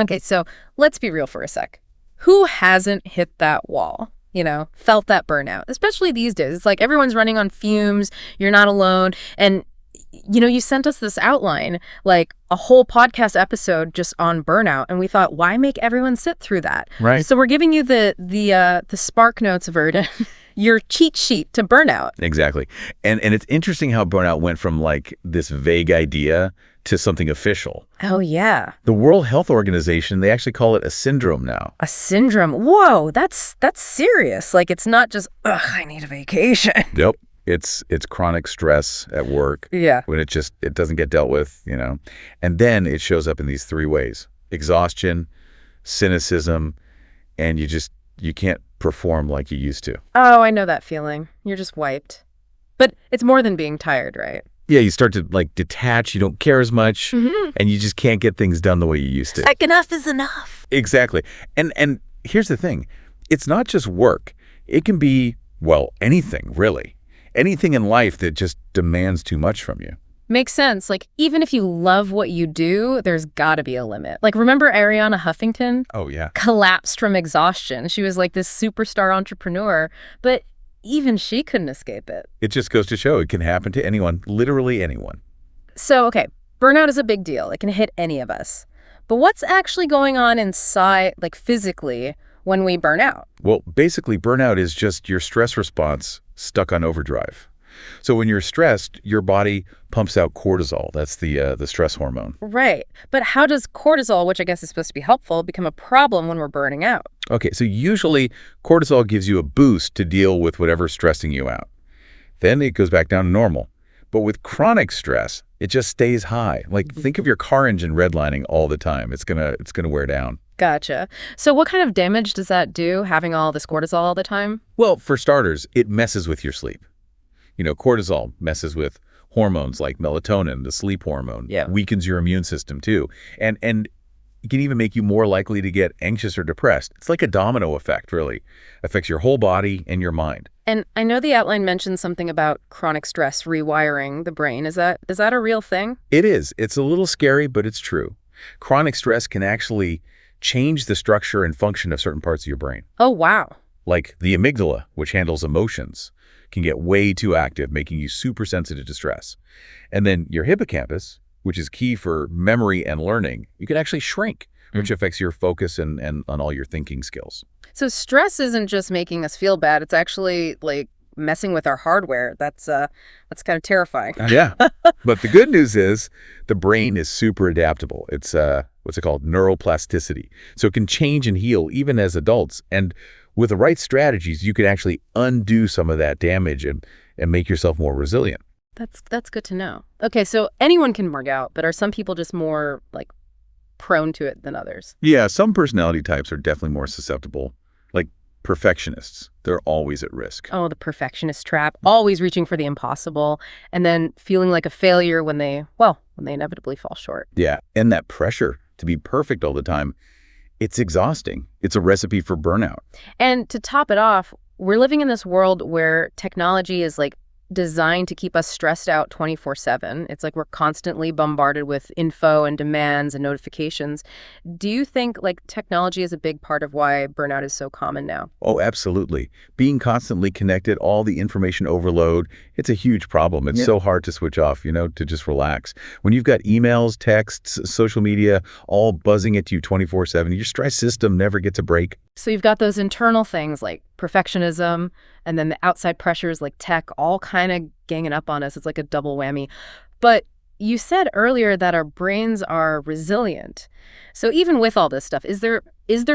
Okay, so let's be real for a sec. Who hasn't hit that wall? Felt that burnout, especially these days. It's like everyone's running on fumes. You're not alone. And, you sent us this outline, like a whole podcast episode just on burnout. And we thought, why make everyone sit through that? Right. So we're giving you the Spark Notes version, your cheat sheet to burnout. Exactly. And it's interesting how burnout went from like this vague idea to something official. Oh, yeah. The World Health Organization, they actually call it a syndrome now. A syndrome. Whoa, that's serious. Like, it's not just, I need a vacation. Yep. It's chronic stress at work. Yeah. When it doesn't get dealt with, And then it shows up in these three ways: exhaustion, cynicism, and you can't perform like you used to. Oh, I know that feeling. You're just wiped. But it's more than being tired, right? Yeah, you start to like detach, you don't care as much, and you just can't get things done the way you used to. Like, enough is enough. Exactly. And here's the thing. It's not just work. It can be, well, anything, really. Anything in life that just demands too much from you. Makes sense. Like, even if you love what you do, there's got to be a limit. Like, remember Ariana Huffington? Oh, yeah. Collapsed from exhaustion. She was like this superstar entrepreneur, but even she couldn't escape it. It just goes to show it can happen to anyone, literally anyone. So, okay, burnout is a big deal. It can hit any of us. But what's actually going on inside, like physically, when we burn out? Well, basically, burnout is just your stress response stuck on overdrive. So when you're stressed, your body pumps out cortisol. That's the stress hormone. Right. But how does cortisol, which I guess is supposed to be helpful, become a problem when we're burning out? Okay, so usually cortisol gives you a boost to deal with whatever's stressing you out. Then it goes back down to normal. But with chronic stress, it just stays high. Like, think of your car engine redlining all the time. It's gonna wear down. Gotcha. So what kind of damage does that do, having all this cortisol all the time? Well, for starters, it messes with your sleep. Cortisol messes with hormones like melatonin, the sleep hormone. Yeah. Weakens your immune system too. And it can even make you more likely to get anxious or depressed. It's like a domino effect, really. Affects your whole body and your mind. And I know the outline mentioned something about chronic stress rewiring the brain. Is that a real thing? It is. It's a little scary, but it's true. Chronic stress can actually change the structure and function of certain parts of your brain. Oh, wow. Like the amygdala, which handles emotions, can get way too active, making you super sensitive to stress. And then your hippocampus, which is key for memory and learning, you can actually shrink, which affects your focus and on all your thinking skills. So stress isn't just making us feel bad. It's actually like messing with our hardware. That's kind of terrifying. Yeah. But the good news is the brain is super adaptable. It's what's it called? Neuroplasticity. So it can change and heal even as adults. And with the right strategies, you can actually undo some of that damage and make yourself more resilient. That's good to know. Okay, so anyone can burn out, but are some people just more like prone to it than others? Yeah, some personality types are definitely more susceptible, like perfectionists. They're always at risk. Oh, the perfectionist trap, always reaching for the impossible and then feeling like a failure when they inevitably fall short. Yeah, and that pressure to be perfect all the time, it's exhausting. It's a recipe for burnout. And to top it off, we're living in this world where technology is like designed to keep us stressed out 24/7. It's like we're constantly bombarded with info and demands and notifications. Do you think like technology is a big part of why burnout is so common now? Oh, absolutely. Being constantly connected, all the information overload, it's a huge problem. It's so hard to switch off, to just relax. When you've got emails, texts, social media, all buzzing at you 24/7, your stress system never gets a break. So you've got those internal things like perfectionism and then the outside pressures like tech all kind of ganging up on us. It's like a double whammy. But you said earlier that our brains are resilient. So even with all this stuff, is there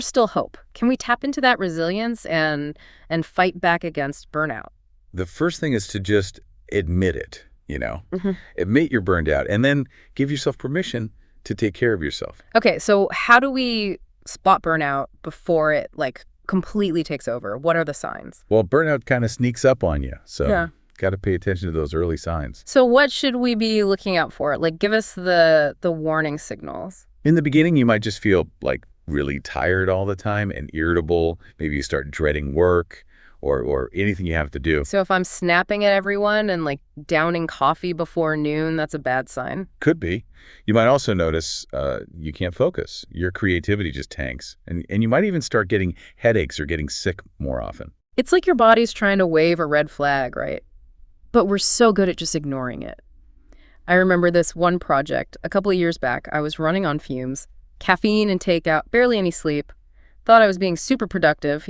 still hope? Can we tap into that resilience and fight back against burnout? The first thing is to just admit it, Admit you're burned out and then give yourself permission to take care of yourself. Okay, so how do we spot burnout before it like completely takes over? What are the signs? Well, burnout kind of sneaks up on you. So yeah. Got to pay attention to those early signs. So what should we be looking out for? Like, give us the warning signals. In the beginning, you might just feel like really tired all the time and irritable. Maybe you start dreading work or anything you have to do. So if I'm snapping at everyone and like downing coffee before noon, that's a bad sign. Could be. You might also notice you can't focus. Your creativity just tanks. And you might even start getting headaches or getting sick more often. It's like your body's trying to wave a red flag, right? But we're so good at just ignoring it. I remember this one project a couple of years back. I was running on fumes, caffeine and takeout, barely any sleep. Thought I was being super productive,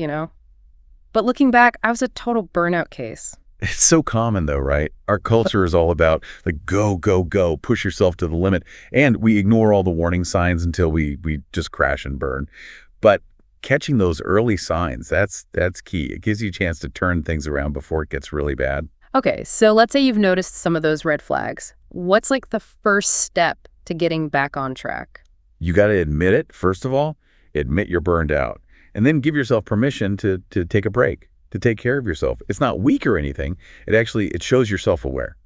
But looking back, I was a total burnout case. It's so common though, right? Our culture is all about like go, go, go, push yourself to the limit. And we ignore all the warning signs until we just crash and burn. But catching those early signs, that's key. It gives you a chance to turn things around before it gets really bad. Okay, so let's say you've noticed some of those red flags. What's like the first step to getting back on track? You got to admit it, first of all, admit you're burned out, and then give yourself permission to take a break, to take care of yourself. It's not weak or anything. It shows you're self-aware,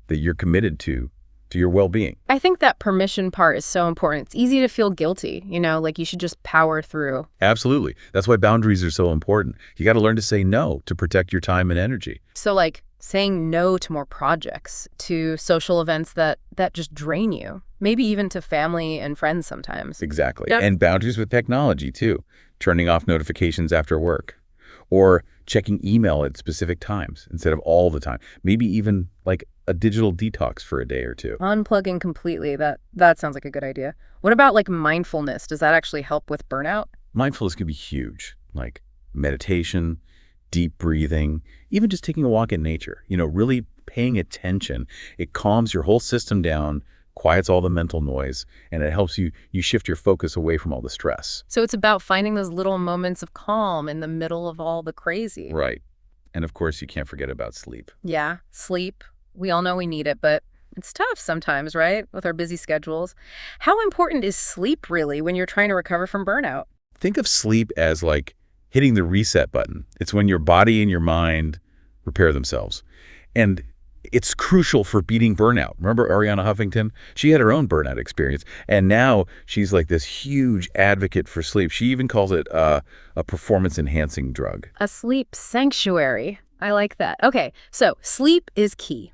that you're committed to your well-being. I think that permission part is so important. It's easy to feel guilty, like you should just power through. Absolutely. That's why boundaries are so important. You got to learn to say no to protect your time and energy. So like saying no to more projects, to social events that just drain you, maybe even to family and friends sometimes. Exactly. Yep. And boundaries with technology too. Turning off notifications after work or checking email at specific times instead of all the time. Maybe even like a digital detox for a day or two. Unplugging completely. That sounds like a good idea. What about like mindfulness? Does that actually help with burnout? Mindfulness can be huge, like meditation, deep breathing, even just taking a walk in nature, really paying attention. It calms your whole system down, quiets all the mental noise, and it helps you shift your focus away from all the stress. So it's about finding those little moments of calm in the middle of all the crazy. Right. And of course, you can't forget about sleep. Yeah, sleep. We all know we need it, but it's tough sometimes, right? With our busy schedules. How important is sleep really when you're trying to recover from burnout? Think of sleep as like hitting the reset button. It's when your body and your mind repair themselves. And it's crucial for beating burnout. Remember Arianna Huffington? She had her own burnout experience, and now she's like this huge advocate for sleep. She even calls it a performance-enhancing drug. A sleep sanctuary. I like that. Okay, so sleep is key.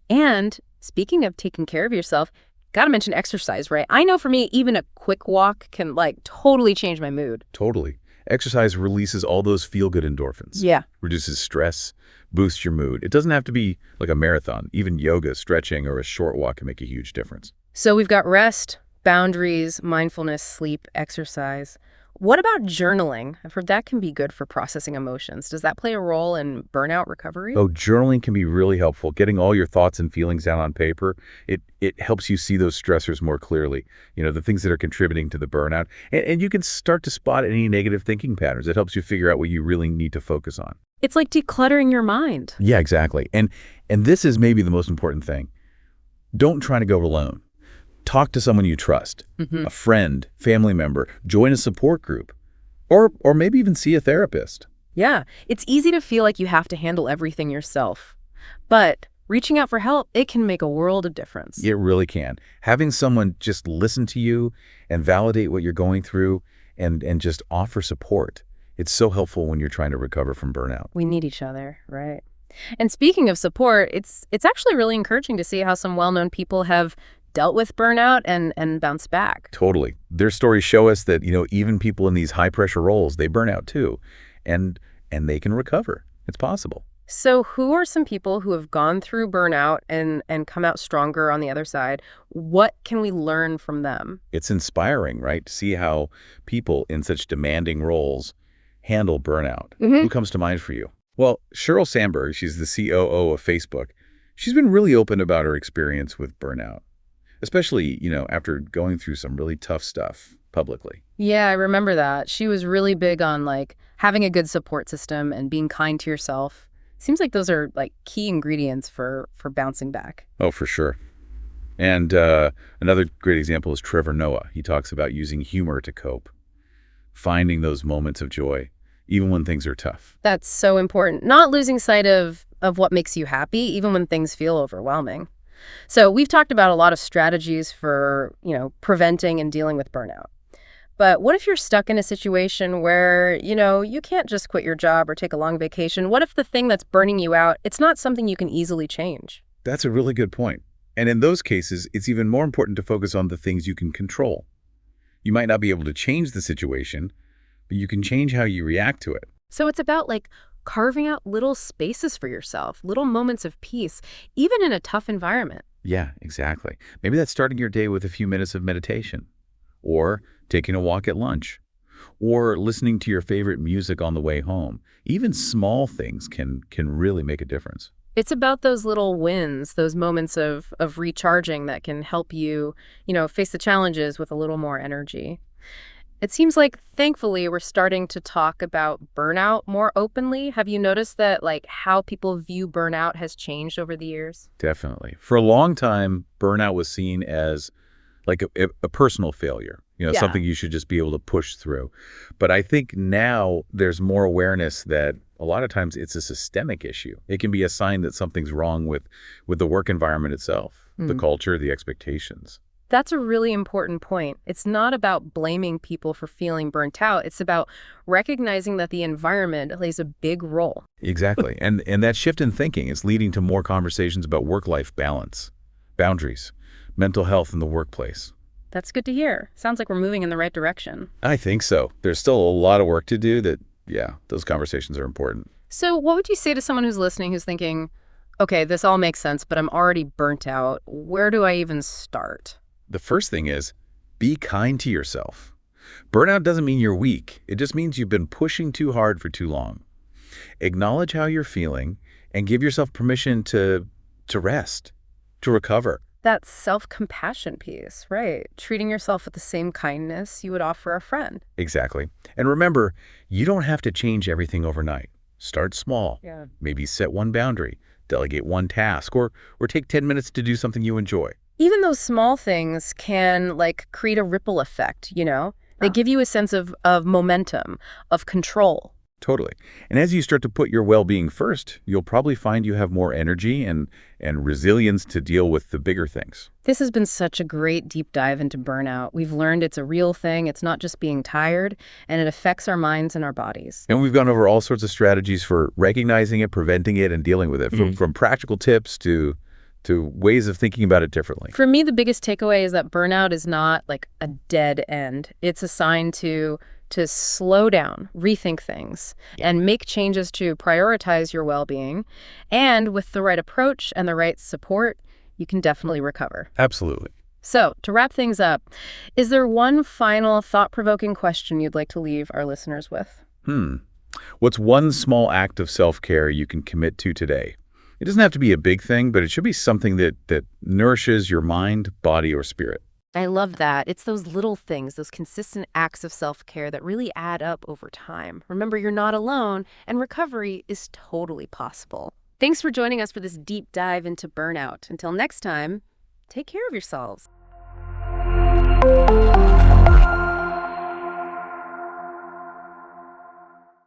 And speaking of taking care of yourself, gotta mention exercise, right? I know for me, even a quick walk can like totally change my mood. Totally. Exercise releases all those feel-good endorphins. Yeah. Reduces stress, boosts your mood. It doesn't have to be like a marathon. Even yoga, stretching, or a short walk can make a huge difference. So we've got rest, boundaries, mindfulness, sleep, exercise. What about journaling? I've heard that can be good for processing emotions. Does that play a role in burnout recovery? Oh, journaling can be really helpful. Getting all your thoughts and feelings down on paper, it helps you see those stressors more clearly, the things that are contributing to the burnout. And you can start to spot any negative thinking patterns. It helps you figure out what you really need to focus on. It's like decluttering your mind. Yeah, exactly. And this is maybe the most important thing. Don't try to go it alone. Talk to someone you trust, a friend, family member, join a support group, or maybe even see a therapist. Yeah, it's easy to feel like you have to handle everything yourself. But reaching out for help, it can make a world of difference. It really can. Having someone just listen to you and validate what you're going through and just offer support. It's so helpful when you're trying to recover from burnout. We need each other, right? And speaking of support, it's actually really encouraging to see how some well-known people have dealt with burnout and bounced back. Totally. Their stories show us that, even people in these high-pressure roles, they burn out too. And they can recover. It's possible. So who are some people who have gone through burnout and come out stronger on the other side? What can we learn from them? It's inspiring, right? To see how people in such demanding roles handle burnout. Who comes to mind for you? Well, Sheryl Sandberg, she's the COO of Facebook. She's been really open about her experience with burnout, especially, after going through some really tough stuff publicly. Yeah, I remember that. She was really big on like having a good support system and being kind to yourself. Seems like those are like key ingredients for bouncing back. Oh, for sure. And another great example is Trevor Noah. He talks about using humor to cope, finding those moments of joy, even when things are tough. That's so important. Not losing sight of what makes you happy, even when things feel overwhelming. So we've talked about a lot of strategies for, preventing and dealing with burnout. But what if you're stuck in a situation where, you can't just quit your job or take a long vacation? What if the thing that's burning you out, it's not something you can easily change? That's a really good point. And in those cases, it's even more important to focus on the things you can control. You might not be able to change the situation, but you can change how you react to it. So it's about carving out little spaces for yourself, little moments of peace, even in a tough environment. Yeah, exactly. Maybe that's starting your day with a few minutes of meditation, or taking a walk at lunch, or listening to your favorite music on the way home. Even small things can really make a difference. It's about those little wins, those moments of recharging that can help you, face the challenges with a little more energy. It seems like, thankfully, we're starting to talk about burnout more openly. Have you noticed that, how people view burnout has changed over the years? Definitely. For a long time, burnout was seen as like a personal failure, Yeah. something you should just be able to push through. But I think now there's more awareness that a lot of times it's a systemic issue. It can be a sign that something's wrong with the work environment itself, the culture, the expectations. That's a really important point. It's not about blaming people for feeling burnt out. It's about recognizing that the environment plays a big role. Exactly. And that shift in thinking is leading to more conversations about work-life balance, boundaries, mental health in the workplace. That's good to hear. Sounds like we're moving in the right direction. I think so. There's still a lot of work to do those conversations are important. So what would you say to someone who's listening who's thinking, okay, this all makes sense, but I'm already burnt out. Where do I even start? The first thing is, be kind to yourself. Burnout doesn't mean you're weak. It just means you've been pushing too hard for too long. Acknowledge how you're feeling and give yourself permission to rest, to recover. That self-compassion piece, right? Treating yourself with the same kindness you would offer a friend. Exactly. And remember, you don't have to change everything overnight. Start small. Yeah. Maybe set one boundary, delegate one task, or take 10 minutes to do something you enjoy. Even those small things can create a ripple effect, They give you a sense of momentum, of control. Totally. And as you start to put your well-being first, you'll probably find you have more energy and resilience to deal with the bigger things. This has been such a great deep dive into burnout. We've learned it's a real thing. It's not just being tired, and it affects our minds and our bodies. And we've gone over all sorts of strategies for recognizing it, preventing it, and dealing with it, from practical tips to ways of thinking about it differently. For me, the biggest takeaway is that burnout is not a dead end. It's a sign to slow down, rethink things, and make changes to prioritize your well-being. And with the right approach and the right support, you can definitely recover. Absolutely. So, to wrap things up, is there one final thought-provoking question you'd like to leave our listeners with? What's one small act of self-care you can commit to today? It doesn't have to be a big thing, but it should be something that nourishes your mind, body, or spirit. I love that. It's those little things, those consistent acts of self-care that really add up over time. Remember, you're not alone, and recovery is totally possible. Thanks for joining us for this deep dive into burnout. Until next time, take care of yourselves.